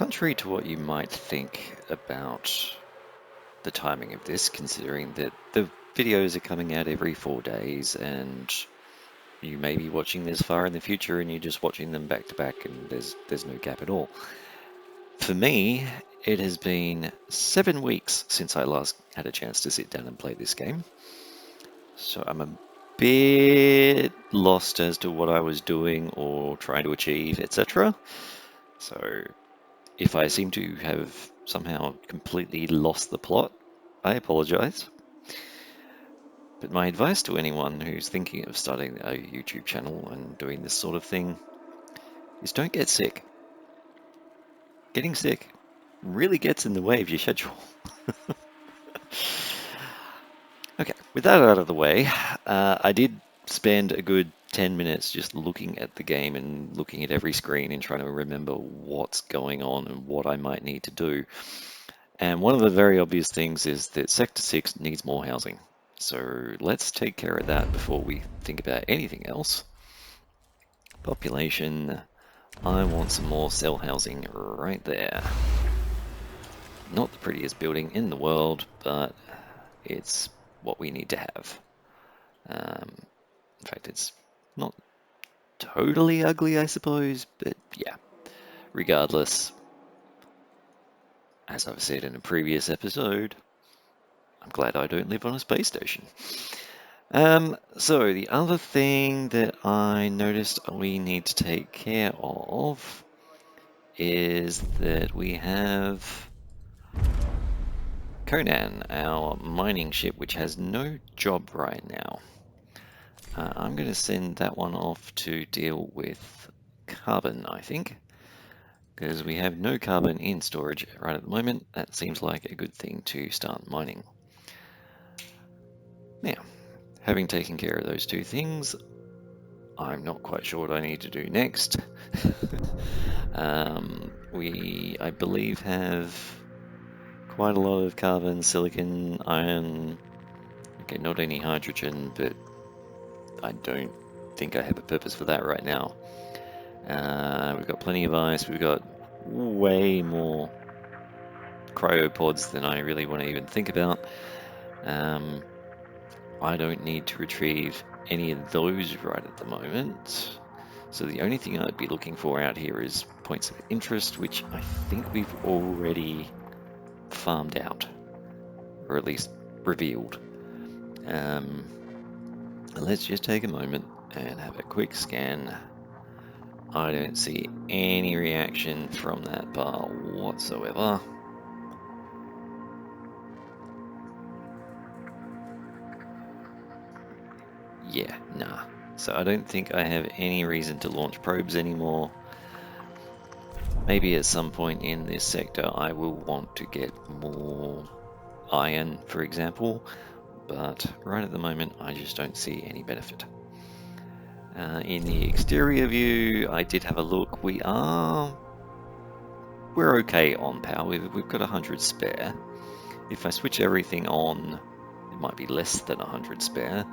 Contrary to what you might think about the timing of this, considering that the videos are coming out every 4 days and you may be watching this far in the future and you're just watching them back to back and there's no gap at all. For me, it has been 7 weeks since I last had a chance to sit down and play this game. So I'm a bit lost as to what I was doing or trying to achieve, etc. So if I seem to have somehow completely lost the plot, I apologize. But my advice to anyone who's thinking of starting a YouTube channel and doing this sort of thing is don't get sick. Getting sick really gets in the way of your schedule. Okay, with that out of the way, I did spend a good 10 minutes just looking at the game and looking at every screen and trying to remember what's going on and what I might need to do. And one of the very obvious things is that Sector 6 needs more housing. So let's take care of that before we think about anything else. Population, I want some more cell housing right there. Not the prettiest building in the world, but it's what we need to have. In fact, it's not totally ugly, I suppose, but yeah. Regardless, as I've said in a previous episode, I'm glad I don't live on a space station. So the other thing that I noticed we need to take care of is that we have Conan, our mining ship, which has no job right now. I'm going to send that one off to deal with carbon, I think, because we have no carbon in storage right at the moment. That seems like a good thing to start mining. Now, having taken care of those two things, I'm not quite sure what I need to do next. We, I believe, have quite a lot of carbon, silicon, iron. Okay, not any hydrogen, but I don't think I have a purpose for that right now. We've got plenty of ice. We've got way more cryopods than I really want to even think about. I don't need to retrieve any of those right at the moment. So the only thing I'd be looking for out here is points of interest, which I think we've already farmed out, or at least revealed. Let's just take a moment and have a quick scan. I don't see any reaction from that bar whatsoever. Yeah, nah. So I don't think I have any reason to launch probes anymore. Maybe at some point in this sector I will want to get more iron, for example, but right at the moment I just don't see any benefit. In the exterior view, I did have a look. We're okay on power. We've got 100 spare. If I switch everything on, it might be less than 100 spare.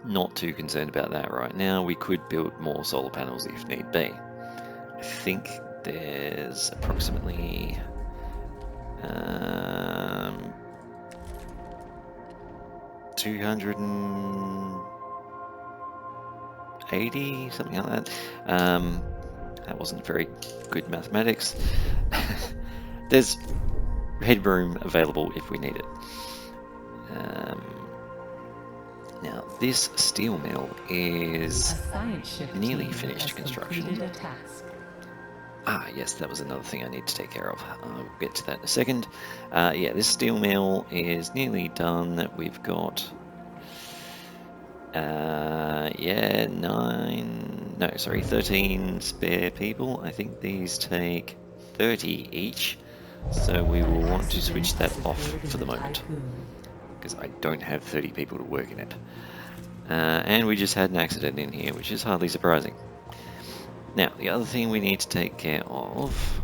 Not too concerned about that right now. We could build more solar panels if need be. I think there's approximately 280, something like that. That wasn't very good mathematics. There's headroom available if we need it. Now, this steel mill is nearly finished construction. Yes, that was another thing I need to take care of. I'll get to that in a second. Yeah, this steel mill is nearly done. We've got, 13 spare people. I think these take 30 each. So we will want to switch that off for the moment, because I don't have 30 people to work in it. And we just had an accident in here, which is hardly surprising. Now, the other thing we need to take care of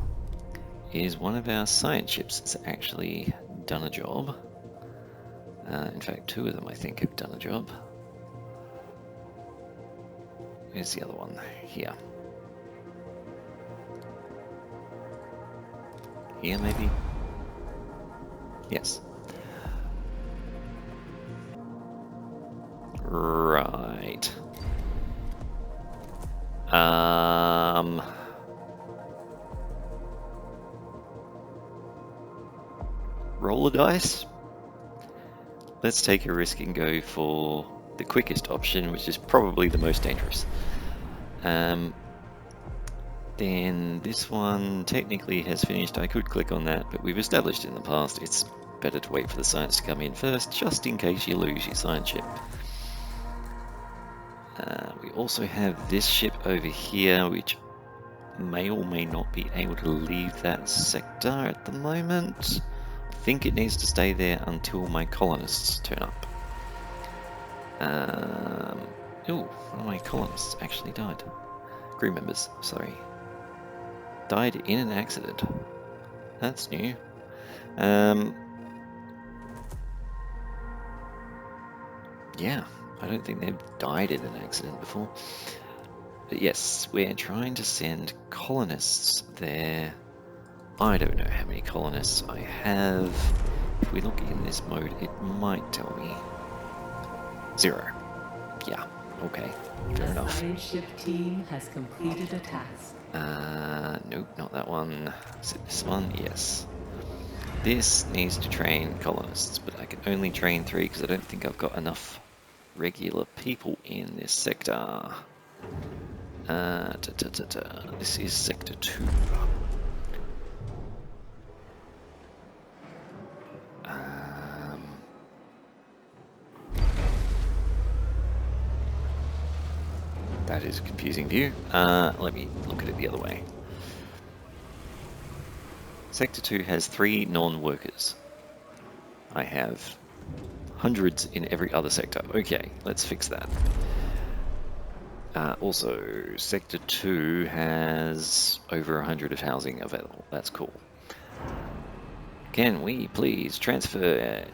is one of our science ships that's actually done a job. In fact, 2 of them, I think, have done a job. Where's the other one? Here. here, maybe? Yes. Right. Roll a dice. Let's take a risk and go for the quickest option, which is probably the most dangerous. Then this one technically has finished. I could click on that, but we've established in the past it's better to wait for the science to come in first, just in case you lose your science ship. We also have this ship over here, which may or may not be able to leave that sector at the moment. I think it needs to stay there until my colonists turn up. Ooh, one of my colonists actually died. Crew members, sorry. Died in an accident. That's new. Yeah, I don't think they've died in an accident before. But yes, we're trying to send colonists there. I don't know how many colonists I have. If we look in this mode, it might tell me. 0. Yeah, okay, fair enough. The science ship team has completed a task. Nope, not that one. Is it this one? Yes. This needs to train colonists, but I can only train 3 because I don't think I've got enough regular people in this sector. This is sector 2. That is a confusing view. Let me look at it the other way. Sector 2 has 3 non-workers. I have hundreds in every other sector. Okay, let's fix that. Also, Sector 2 has over 100 of housing available. That's cool. Can we please transfer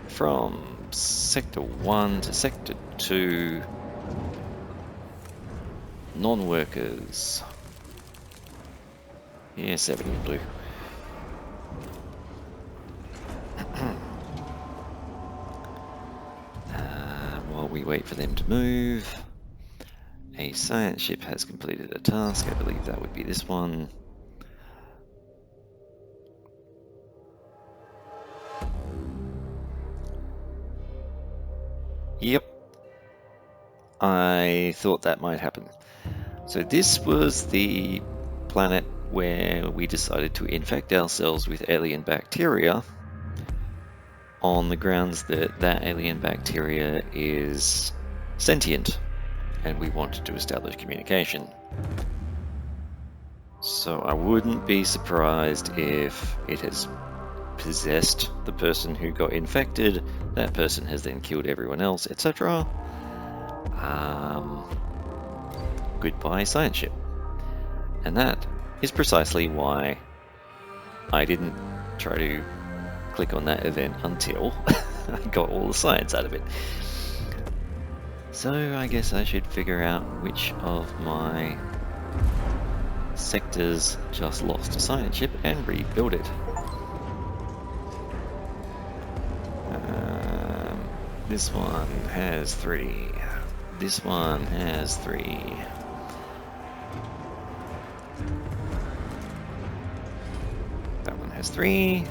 from Sector 1 to Sector 2 non-workers? Yeah, 7 in blue. While we wait for them to move, a science ship has completed a task. I believe that would be this one. Yep. I thought that might happen. So this was the planet where we decided to infect ourselves with alien bacteria on the grounds that that alien bacteria is sentient and we wanted to establish communication. So I wouldn't be surprised if it has possessed the person who got infected, that person has then killed everyone else, etc. Goodbye science ship. And that is precisely why I didn't try to click on that event until I got all the science out of it. So I guess I should figure out which of my sectors just lost a science ship and rebuild it. This one has 3. This one has 3. That one has 3.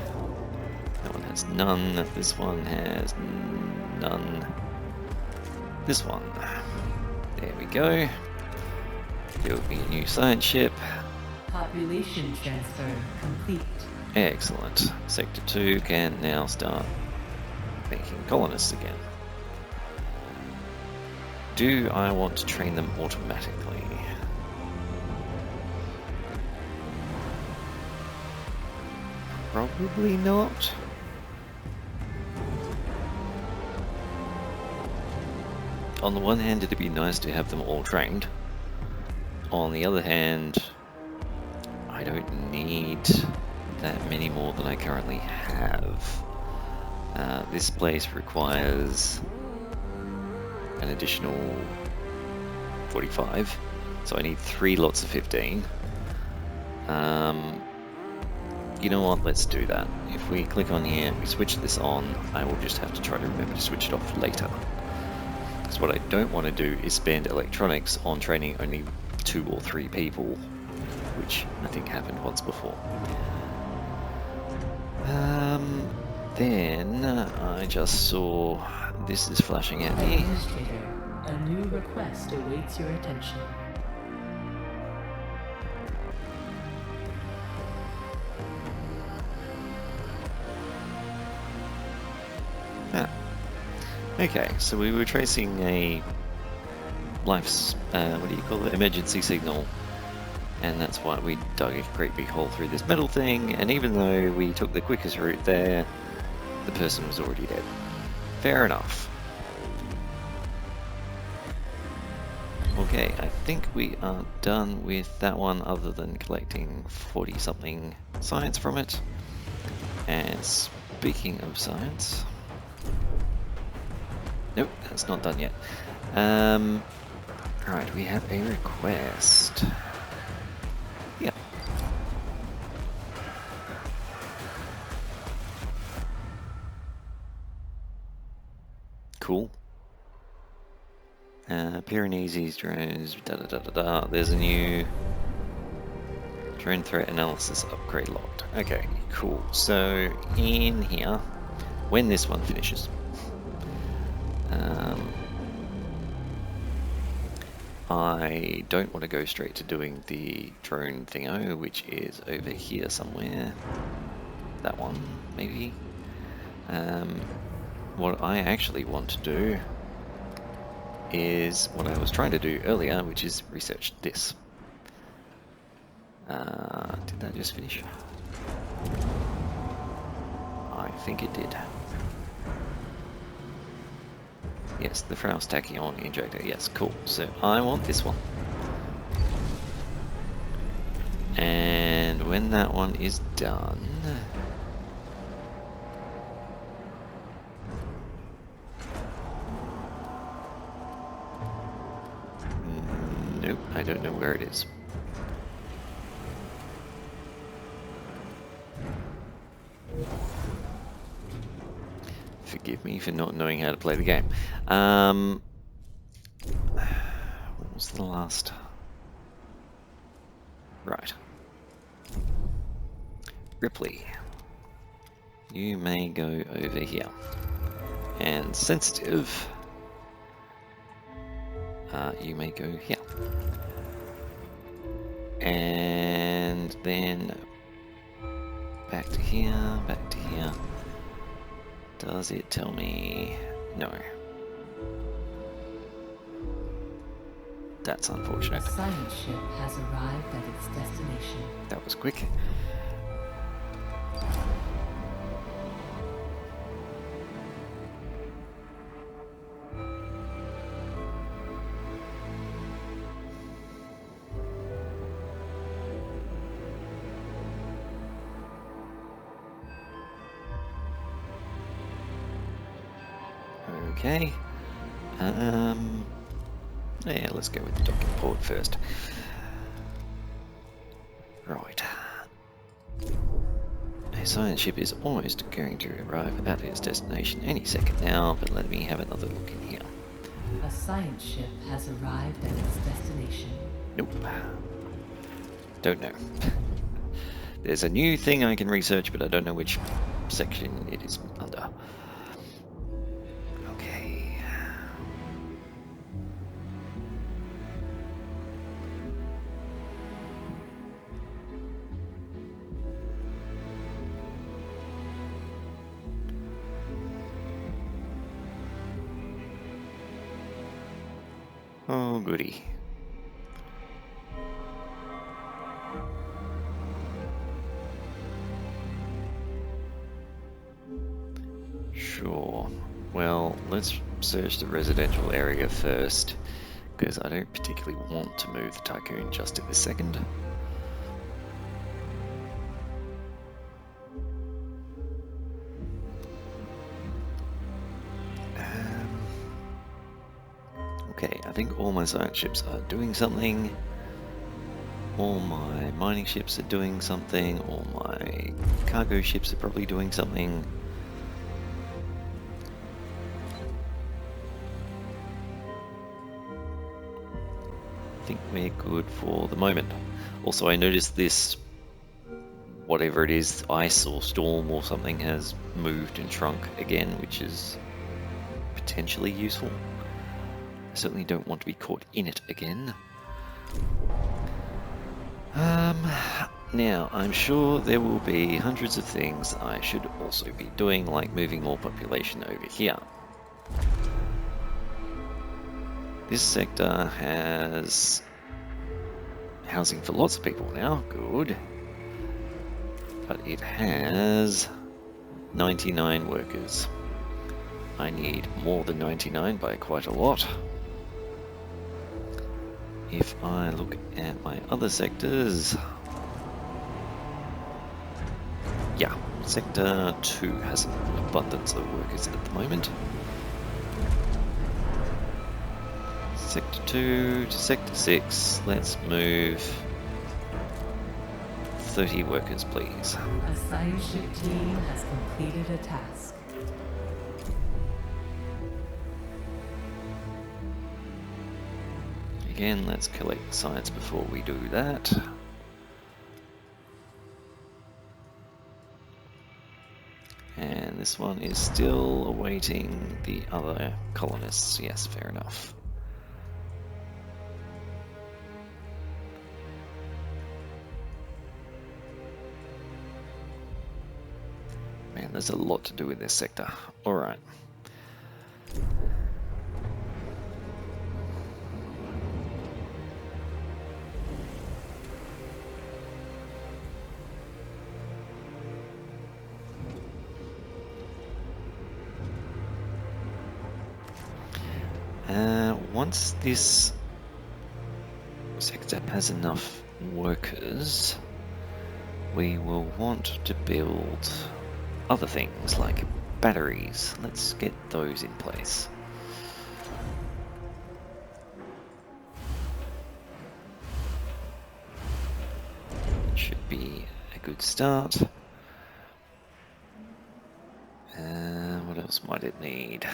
That one has none. This one has none. This one. There we go. Build me a new science ship. Population transfer complete. Excellent. Sector 2 can now start making colonists again. Do I want to train them automatically? Probably not. On the one hand, it'd be nice to have them all trained. On the other hand, I don't need that many more than I currently have. This place requires an additional 45, so I need 3 lots of 15. You know what, let's do that. If we click on here, we switch this on, I will just have to try to remember to switch it off later. Because what I don't want to do is spend electronics on training only 2 or 3 people, which I think happened once before. Then I just saw this is flashing at me. Administrator, a new request awaits your attention. Ah. Okay, so we were tracing a what do you call it, emergency signal, and that's why we dug a great big hole through this metal thing, and even though we took the quickest route there, the person was already dead. Fair enough. Okay, I think we are done with that one other than collecting 40-something science from it. And speaking of science... Nope, that's not done yet. Right, we have a request. Yeah. Cool. Pyrenees drones, da-da-da-da-da. There's a new drone threat analysis upgrade locked. Okay, cool. So in here, when this one finishes, I don't want to go straight to doing the drone thingo, which is over here somewhere. That one, maybe. What I actually want to do is what I was trying to do earlier, which is research this. Did that just finish? I think it did. Yes, the Frau's tachyon injector. Yes, cool. So I want this one. And when that one is done... Nope, I don't know where it is. Forgive me for not knowing how to play the game. What was the last? Right. Ripley. You may go over here. And sensitive. You may go here. And then back to here, back to here. Does it tell me? No. That's unfortunate. A science ship has arrived at its destination. That was quick. Okay. Yeah, let's go with the docking port first. Right. A science ship is almost going to arrive at its destination any second now, but let me have another look in here. A science ship has arrived at its destination. Nope. Don't know. There's a new thing I can research, but I don't know which section it is under. Okay. Oh, goody. Sure. Well, let's search the residential area first, because I don't particularly want to move the Tycoon just at this second. Okay, I think all my science ships are doing something. All my mining ships are doing something, all my cargo ships are probably doing something. I think we're good for the moment. Also, I noticed this, whatever it is, ice or storm or something has moved and shrunk again, which is potentially useful. I certainly don't want to be caught in it again. Now, I'm sure there will be hundreds of things I should also be doing, like moving more population over here. This sector has housing for lots of people now, good. But it has 99 workers. I need more than 99 by quite a lot. If I look at my other sectors, yeah, Sector 2 has an abundance of workers at the moment. Sector 2 to Sector 6, let's move 30 workers, please. A science ship team has completed a task. Again, let's collect science before we do that. And this one is still awaiting the other colonists. Yes, fair enough. Man, there's a lot to do in this sector. All right. Once this sector has enough workers, we will want to build other things like batteries. Let's get those in place. Should be a good start. What else might it need?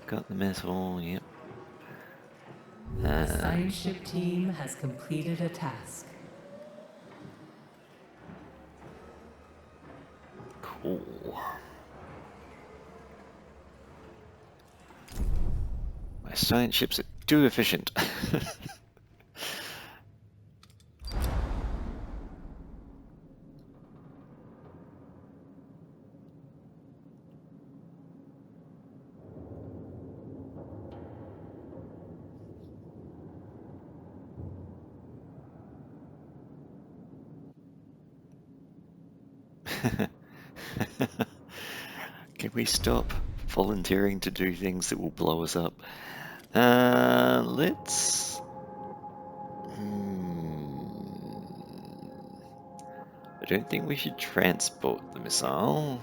Got the metal, yep. The science ship team has completed a task. Cool. My science ships are too efficient. Can we stop volunteering to do things that will blow us up? Let's... I don't think we should transport the missile.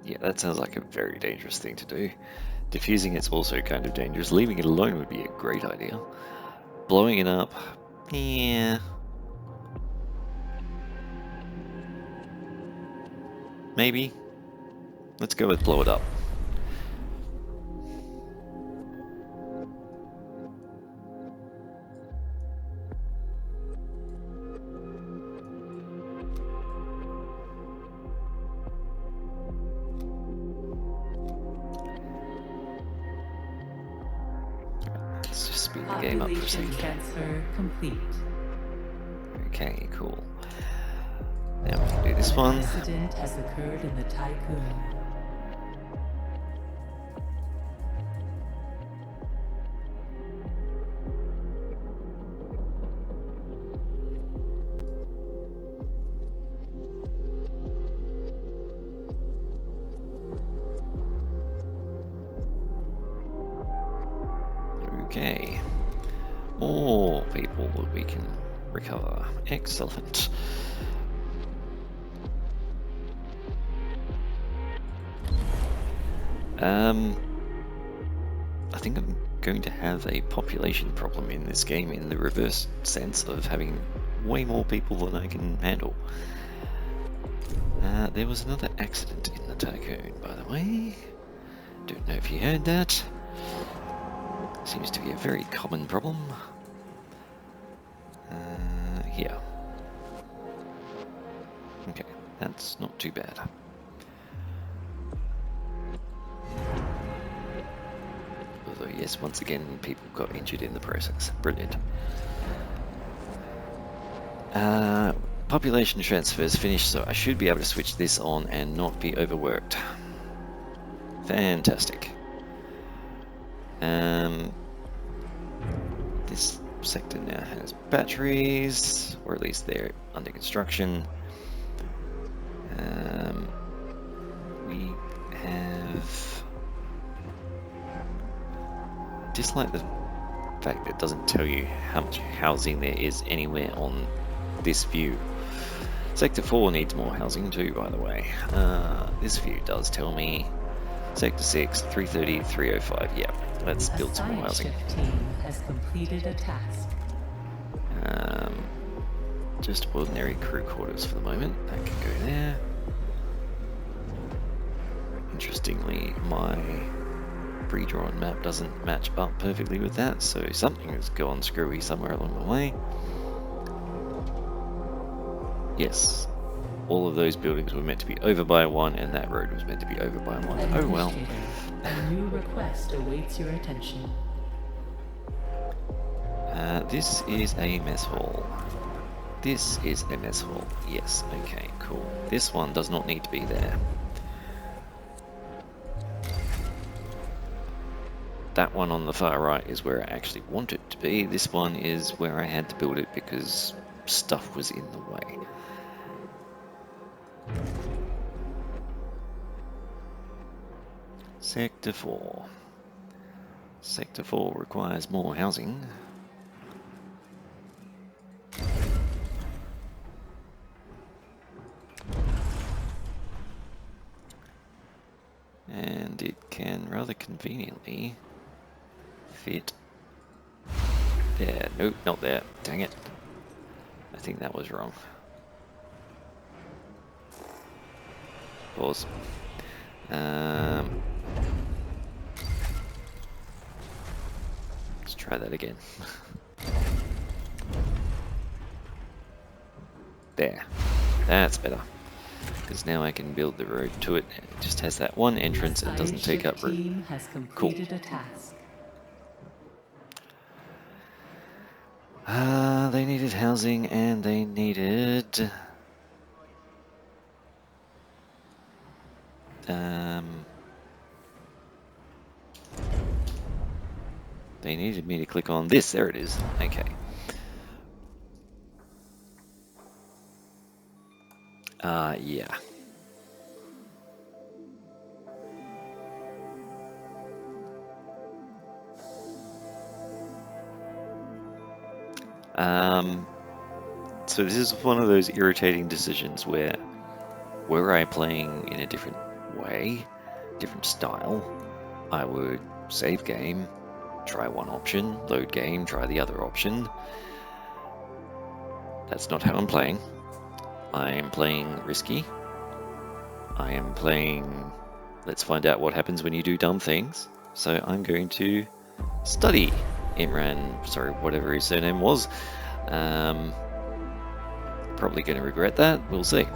Yeah, that sounds like a very dangerous thing to do. Diffusing it's also kind of dangerous. Leaving it alone would be a great idea. Blowing it up, yeah. Maybe. Let's go with blow it up. Let's just speed the game up for a Population second. transfer complete. Okay, cool. Now we can do this one. An accident has occurred in the Tycoon. Okay. More people that we can recover. Excellent. I think I'm going to have a population problem in this game in the reverse sense of having way more people than I can handle. There was another accident in the tycoon, by the way. Don't know if you heard that. Seems to be a very common problem. Here. Okay, that's not too bad. Although, yes, once again, people got injured in the process. Brilliant. Population transfers finished, so I should be able to switch this on and not be overworked. Fantastic. This sector now has batteries, or at least they're under construction. We have... dislike the fact that it doesn't tell you how much housing there is anywhere on this view. Sector 4 needs more housing too, by the way. This view does tell me Sector 6, 330, 305. Yeah, let's build some more housing. The science team has completed a task. Just ordinary crew quarters for the moment. That can go there. Interestingly, my pre-drawn map doesn't match up perfectly with that, so something has gone screwy somewhere along the way. Yes, all of those buildings were meant to be over by one, and that road was meant to be over by one. Oh well. A new request awaits your attention. This is a mess hall. This is a mess hall. Yes, okay, cool. This one does not need to be there. That one on the far right is where I actually want it to be. This one is where I had to build it because stuff was in the way. Sector 4. Sector 4 requires more housing. And it can rather conveniently fit there. Nope, not there. Dang it. I think that was wrong. Pause. Let's try that again. There. That's better. Because now I can build the road to it. It just has that one entrance and doesn't take up room. Cool. They needed housing and they needed... they needed me to click on this. There it is. Okay. Yeah. So this is one of those irritating decisions where, were I playing in a different way, different style, I would save game, try one option, load game, try the other option. That's not how I'm playing. I am playing risky. I am playing, let's find out what happens when you do dumb things. So I'm going to study Imran, sorry, whatever his surname was. Probably going to regret that, we'll see.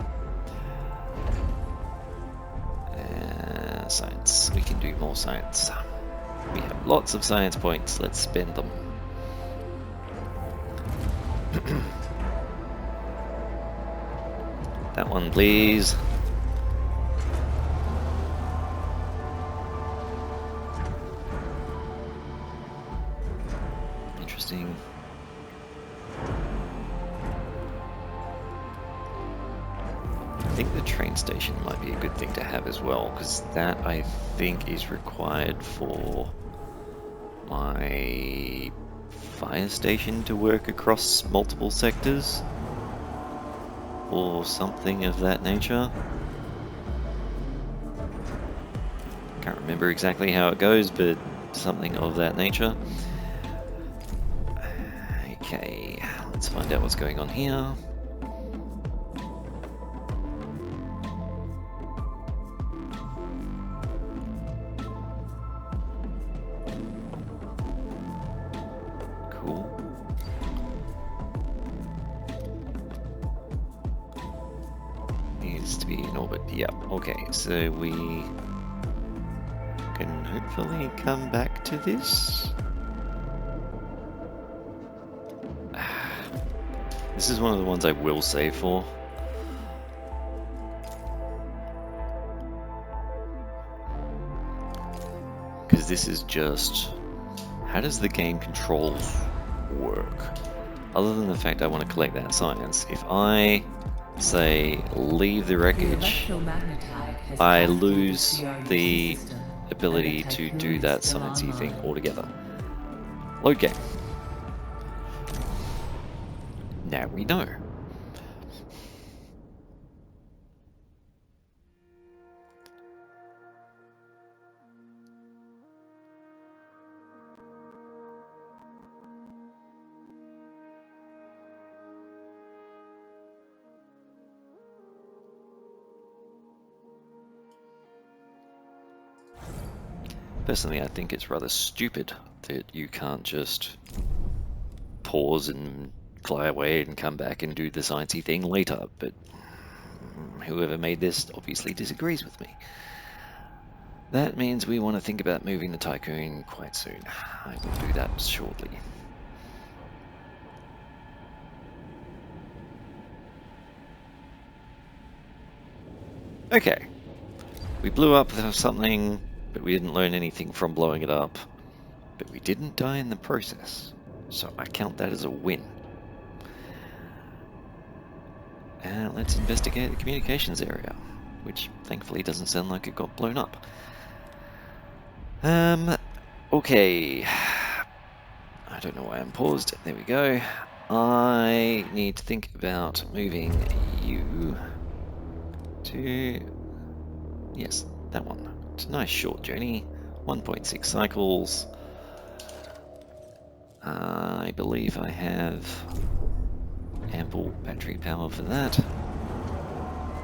Science, we can do more science. We have lots of science points, let's spend them. That one, please. Interesting. I think the train station might be a good thing to have as well, because that I think is required for my fire station to work across multiple sectors or something of that nature. Can't Can't remember exactly how it goes, but something of that nature. Okay, let's find out what's going on here. Cool. Needs to be in orbit. Yep. Okay, so we can hopefully come back to this. This is one of the ones I will save for. Because this is just, how does the game controls work? Other than the fact I want to collect that science, if I say leave the wreckage, I lose the ability to do that sciencey thing altogether. Load game. Now we know. Personally, I think it's rather stupid that you can't just pause and fly away and come back and do the sciencey thing later, but whoever made this obviously disagrees with me. That means we want to think about moving the Tycoon quite soon. I will do that shortly. Okay, we blew up something, but we didn't learn anything from blowing it up. But we didn't die in the process, so I count that as a win. And let's investigate the communications area, which thankfully doesn't sound like it got blown up. Okay. I don't know why I'm paused. There we go. I need to think about moving you to... Yes, that one. It's a nice short journey. 1.6 cycles. I believe I have ample battery power for that.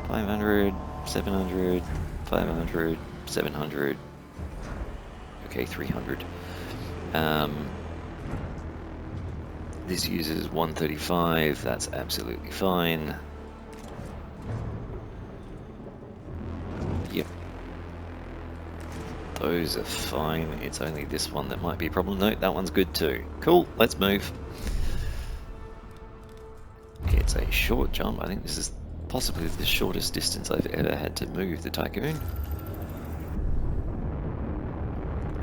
500, 700, 500, 700. Okay, 300. This uses 135, that's absolutely fine. Yep. Those are fine. It's only this one that might be a problem. No, that one's good too. Cool, let's move. It's a short jump. I think this is possibly the shortest distance I've ever had to move the Tycoon.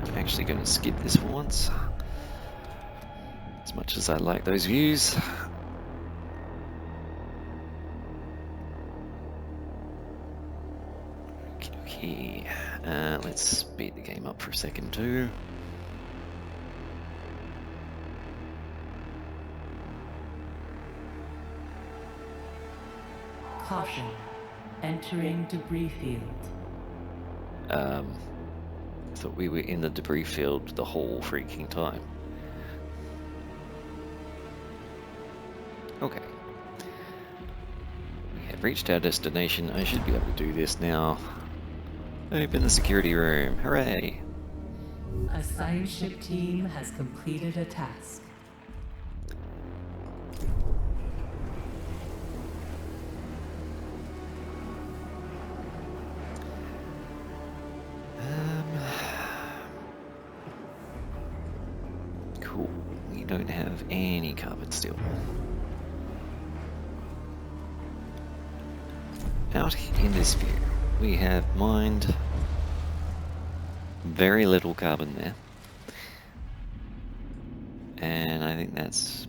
I'm actually going to skip this for once. As much as I like those views. Okay, let's speed the game up for a second too. Caution. Entering debris field. I thought we were in the debris field the whole freaking time. Okay. We have reached our destination. I should be able to do this now. Open the security room. Hooray! A science ship team has completed a task. Cool. We don't have any carbon steel. Out in this view, we have mined very little carbon there. And I think that's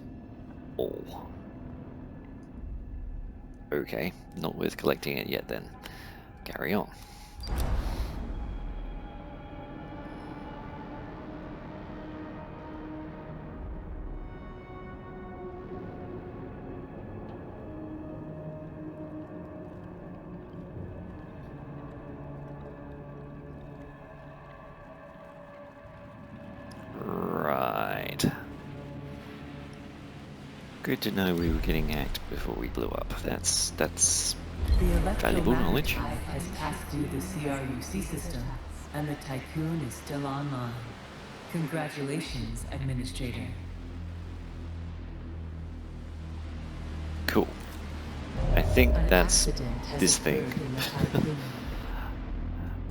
all. Okay, not worth collecting it yet then. Carry on. Good to know we were getting hacked before we blew up. That's The valuable electromagnet knowledge. type has passed through the CRUC system, and the Tycoon is still online. Congratulations, Administrator. Cool. I think An that's accident has this occurred thing. in the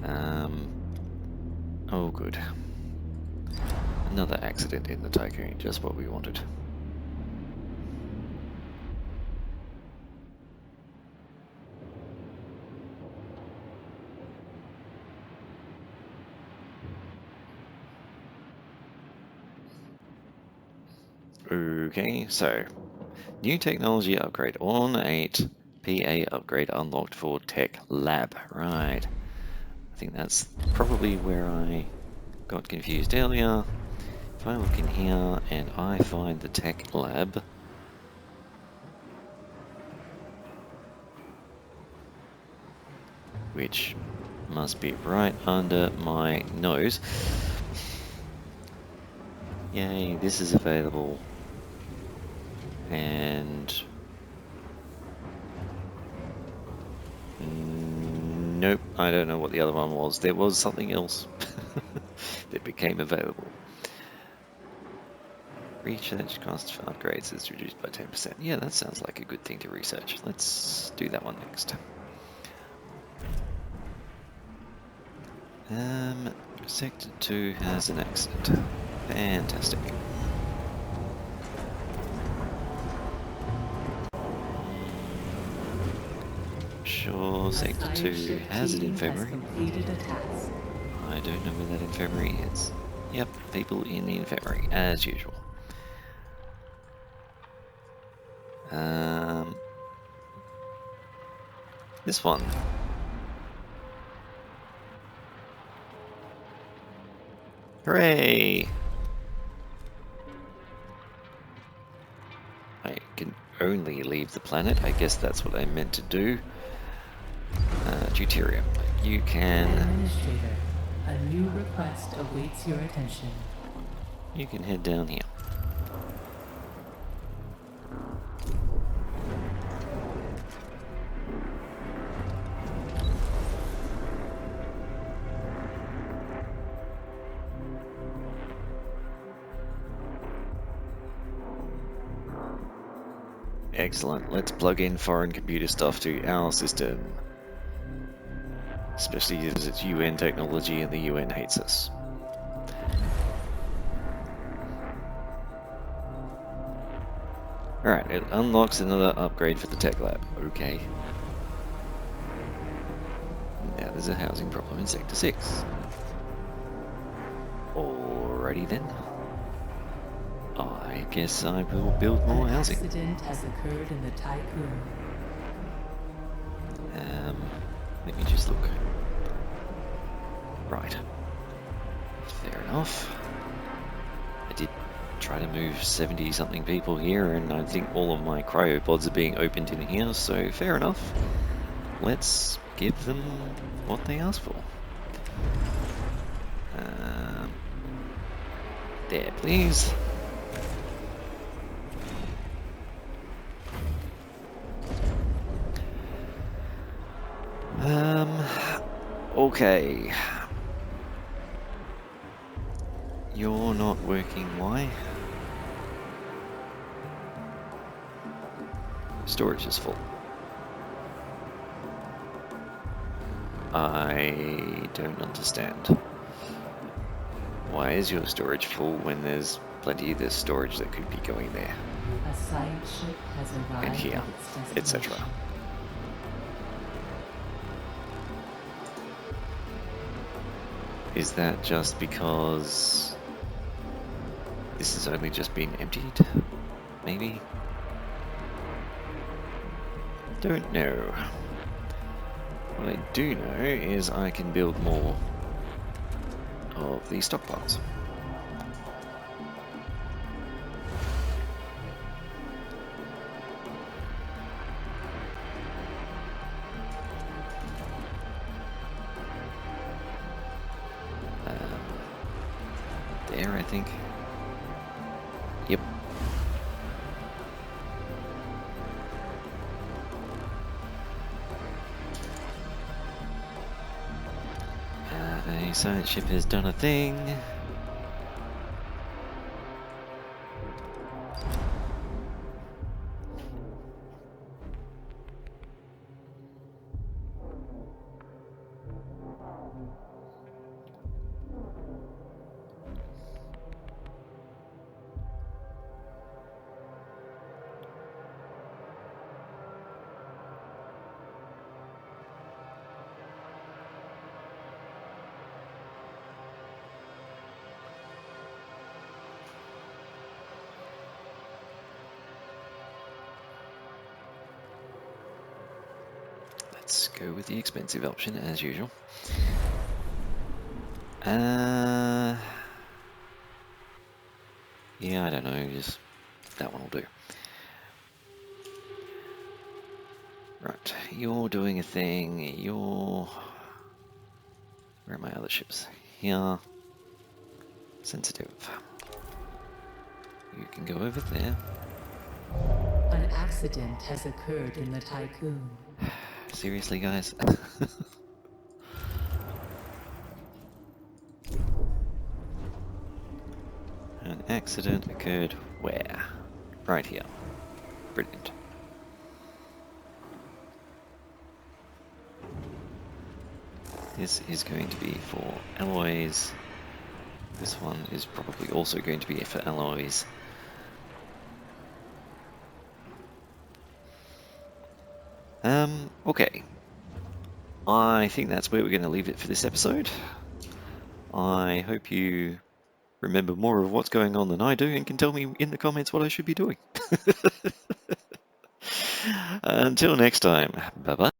Tycoon. Oh good. Another accident in the Tycoon, just what we wanted. Okay, so new technology upgrade on 8 PA upgrade unlocked for Tech Lab. Right. I think that's probably where I got confused earlier. If I look in here and I find the Tech Lab, which must be right under my nose. Yay, this is available. And nope, I don't know what the other one was. There was something else that became available. Research cost for upgrades is reduced by 10%. Yeah, that sounds like a good thing to research. Let's do that one next. Sector 2 has an exit. Fantastic. Sure, Sector 2 has an infirmary. I don't know where that infirmary is. Yep, people in the infirmary, as usual. This one. Hooray! I can only leave the planet. I guess that's what I meant to do. Deuterium. You can... Administrator, a new request awaits your attention. You can head down here. Excellent. Let's plug in foreign computer stuff to our system. Especially as it's UN technology and the UN hates us. Alright, it unlocks another upgrade for the tech lab. Okay. Now there's a housing problem in Sector 6. Alrighty then. I guess I will build more housing. An accident has occurred in the Tycoon. Let me just look. Right. Fair enough. I did try to move 70-something people here, and I think all of my cryopods are being opened in here, so fair enough. Let's give them what they asked for. There, please. Okay. You're not working, why? Storage is full. I don't understand. Why is your storage full when there's plenty of this storage that could be going there? A side ship has arrived And here, at its etc. destination. Is that just because this has only just been emptied? Maybe? Don't know. What I do know is I can build more of these stockpiles. There, I think. Yep. The science ship has done a thing. Let's go with the expensive option as usual. Yeah, I don't know, just that one will do. Right, you're doing a thing, where are my other ships? Here. Sensitive. You can go over there. An accident has occurred in the Tycoon. Seriously, guys? An accident occurred where? Right here. Brilliant. This is going to be for alloys. This one is probably also going to be for alloys. Okay. I think that's where we're going to leave it for this episode. I hope you remember more of what's going on than I do and can tell me in the comments what I should be doing. Until next time, bye-bye.